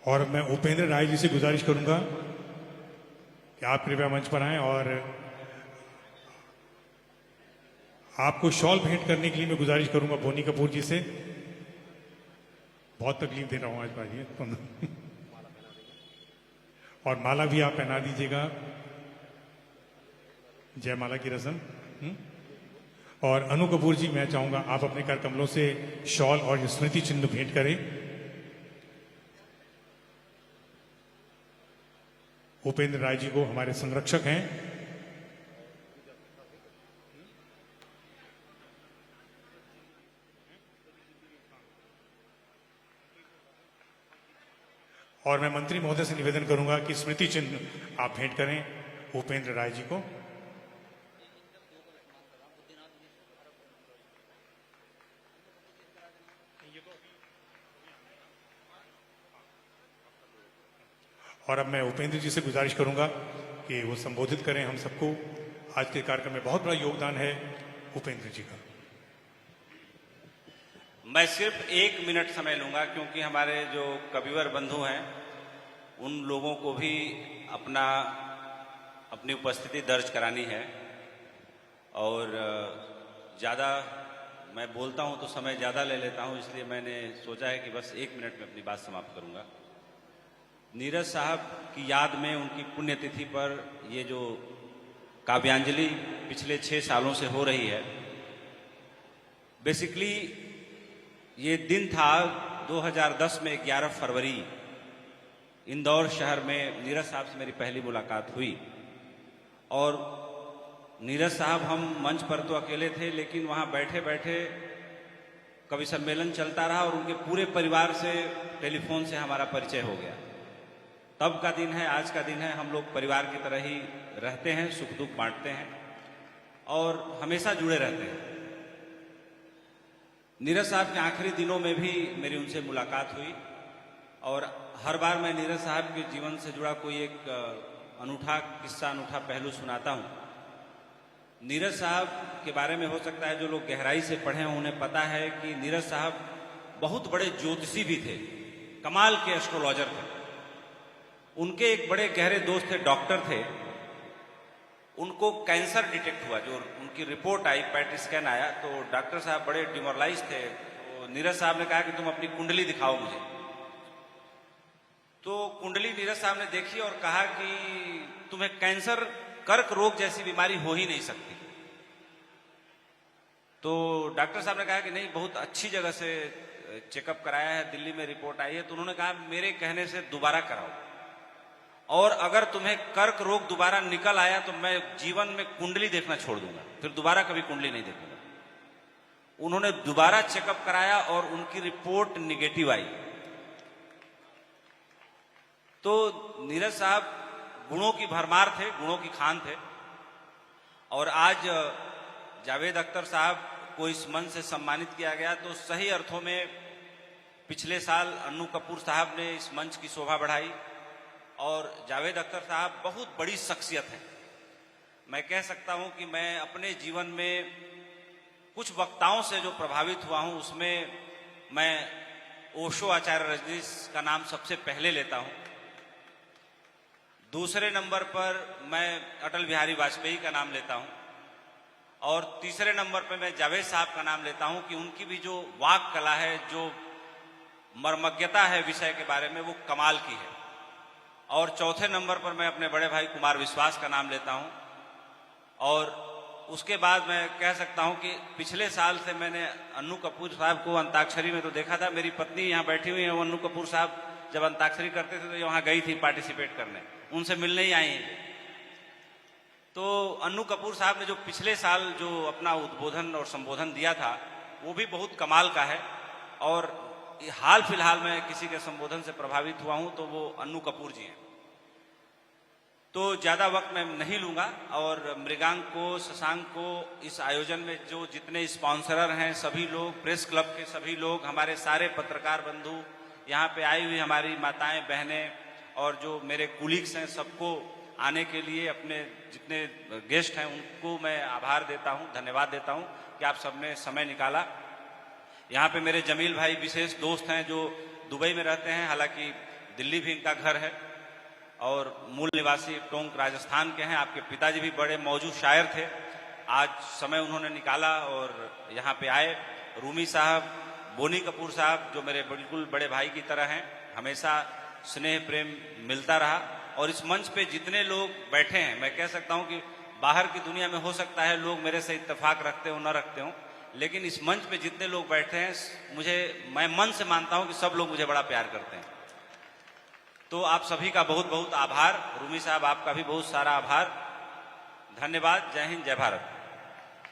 और मैं उपेंद्र राय जी से गुजारिश करूंगा कि आप कृपया मंच पर आएं और आपको शॉल भेंट करने के लिए मैं गुजारिश करूंगा बोनी कपूर जी से। बहुत तकलीफ दे रहा हूं आज भाई और माला भी आप पहना दीजिएगा, जयमाला की रस्म। और अनु कपूर जी, मैं चाहूंगा आप अपने कर कमलों से शॉल और स्मृति चिन्ह भेंट करें। उपेंद्र राय जी को हमारे संरक्षक हैं। और मैं मंत्री महोदय से निवेदन करूंगा कि स्मृति चिन्ह आप भेंट करें उपेंद्र राय जी को। और अब मैं उपेंद्र जी से गुजारिश करूंगा कि वो संबोधित करें हम सबको। आज के कार्यक्रम में बहुत बड़ा योगदान है उपेंद्र जी का। मैं सिर्फ 1 मिनट समय लूंगा क्योंकि हमारे जो कविवर बंधु हैं उन लोगों को भी अपनी उपस्थिति दर्ज करानी है और ज़्यादा मैं बोलता हूं तो समय ज़्यादा ले लेता हूं, इसलिए मैंने सोचा है कि बस 1 मिनट में अपनी बात समाप्त करूंगा। नीरज साहब की याद में उनकी पुण्यतिथि पर ये जो काव्यांजलि पिछले 6 सालों से हो रही है, बेसिकली ये दिन था 2010 में 11 फरवरी इंदौर शहर में नीरज साहब से मेरी पहली मुलाकात हुई। और नीरज साहब, हम मंच पर तो अकेले थे लेकिन वहाँ बैठे बैठे कवि सम्मेलन चलता रहा और उनके पूरे परिवार से टेलीफोन से हमारा परिचय हो गया। तब का दिन है, आज का दिन है, हम लोग परिवार की तरह ही रहते हैं, सुख दुख बांटते हैं और हमेशा जुड़े रहते हैं। नीरज साहब के आखिरी दिनों में भी मेरी उनसे मुलाकात हुई और हर बार मैं नीरज साहब के जीवन से जुड़ा कोई एक अनूठा किस्सा, अनूठा पहलू सुनाता हूँ। नीरज साहब के बारे में हो सकता है जो लोग गहराई से पढ़े हों उन्हें पता है कि नीरज साहब बहुत बड़े ज्योतिषी भी थे, कमाल के एस्ट्रोलॉजर थे। उनके एक बड़े गहरे दोस्त थे, डॉक्टर थे। उनको कैंसर डिटेक्ट हुआ, जो उनकी रिपोर्ट आई, पैट स्कैन आया, तो डॉक्टर साहब बड़े डिमोरलाइज थे। तो नीरज साहब ने कहा कि तुम अपनी कुंडली दिखाओ मुझे। तो कुंडली नीरज साहब ने देखी और कहा कि तुम्हें कैंसर, कर्क रोग जैसी बीमारी हो ही नहीं सकती। तो डॉक्टर साहब ने कहा कि नहीं, बहुत अच्छी जगह से चेकअप कराया है, दिल्ली में रिपोर्ट आई है। तो उन्होंने कहा मेरे कहने से दोबारा कराओ और अगर तुम्हें कर्क रोग दोबारा निकल आया तो मैं जीवन में कुंडली देखना छोड़ दूंगा, फिर दोबारा कभी कुंडली नहीं देखूंगा। उन्होंने दोबारा चेकअप कराया और उनकी रिपोर्ट निगेटिव आई। तो नीरज साहब गुणों की भरमार थे, गुणों की खान थे। और आज जावेद अख्तर साहब को इस मंच से सम्मानित किया गया, तो सही अर्थों में पिछले साल अन्नू कपूर साहब ने इस मंच की शोभा बढ़ाई और जावेद अख्तर साहब बहुत बड़ी शख्सियत हैं। मैं कह सकता हूं कि मैं अपने जीवन में कुछ वक्ताओं से जो प्रभावित हुआ हूं उसमें मैं ओशो आचार्य रजनीश का नाम सबसे पहले लेता हूं। दूसरे नंबर पर मैं अटल बिहारी वाजपेयी का नाम लेता हूं और तीसरे नंबर पर मैं जावेद साहब का नाम लेता हूं कि उनकी भी जो वाक कला है, जो मर्मज्ञता है विषय के बारे में, वो कमाल की है। और चौथे नंबर पर मैं अपने बड़े भाई कुमार विश्वास का नाम लेता हूं। और उसके बाद मैं कह सकता हूं कि पिछले साल से मैंने अन्नू कपूर साहब को अंताक्षरी में तो देखा था। मेरी पत्नी यहाँ बैठी हुई है, वो अन्नू कपूर साहब जब अंताक्षरी करते थे तो वहां गई थी पार्टिसिपेट करने, उनसे मिलने ही आई हैं। तो अन्नू कपूर साहब ने जो पिछले साल जो अपना उद्बोधन और संबोधन दिया था वो भी बहुत कमाल का है। और हाल फिलहाल में किसी के संबोधन से प्रभावित हुआ हूं तो वो अन्नू कपूर जी हैं। तो ज्यादा वक्त मैं नहीं लूंगा और मृगांक को, शशांक को, इस आयोजन में जो जितने स्पॉन्सरर हैं सभी लोग, प्रेस क्लब के सभी लोग, हमारे सारे पत्रकार बंधु, यहाँ पे आई हुई हमारी माताएं बहनें और जो मेरे कुलीग्स हैं, सबको आने के लिए, अपने जितने गेस्ट हैं उनको मैं आभार देता हूँ, धन्यवाद देता हूँ कि आप सबने समय निकाला। यहाँ पे मेरे जमील भाई विशेष दोस्त हैं जो दुबई में रहते हैं, हालांकि दिल्ली भी इनका घर है और मूल निवासी टोंक राजस्थान के हैं। आपके पिताजी भी बड़े मौजूद शायर थे। आज समय उन्होंने निकाला और यहाँ पे आए। रूमी साहब, बोनी कपूर साहब जो मेरे बिल्कुल बड़े भाई की तरह हैं, हमेशा स्नेह प्रेम मिलता रहा। और इस मंच पे जितने लोग बैठे हैं, मैं कह सकता हूँ कि बाहर की दुनिया में हो सकता है लोग मेरे से इत्तेफाक रखते हो न रखते हो, लेकिन इस मंच पे जितने लोग बैठे हैं मैं मन से मानता हूँ कि सब लोग मुझे बड़ा प्यार करते हैं। तो आप सभी का बहुत बहुत आभार। रूमी साहब आपका भी बहुत सारा आभार। धन्यवाद। जय हिंद, जय भारत।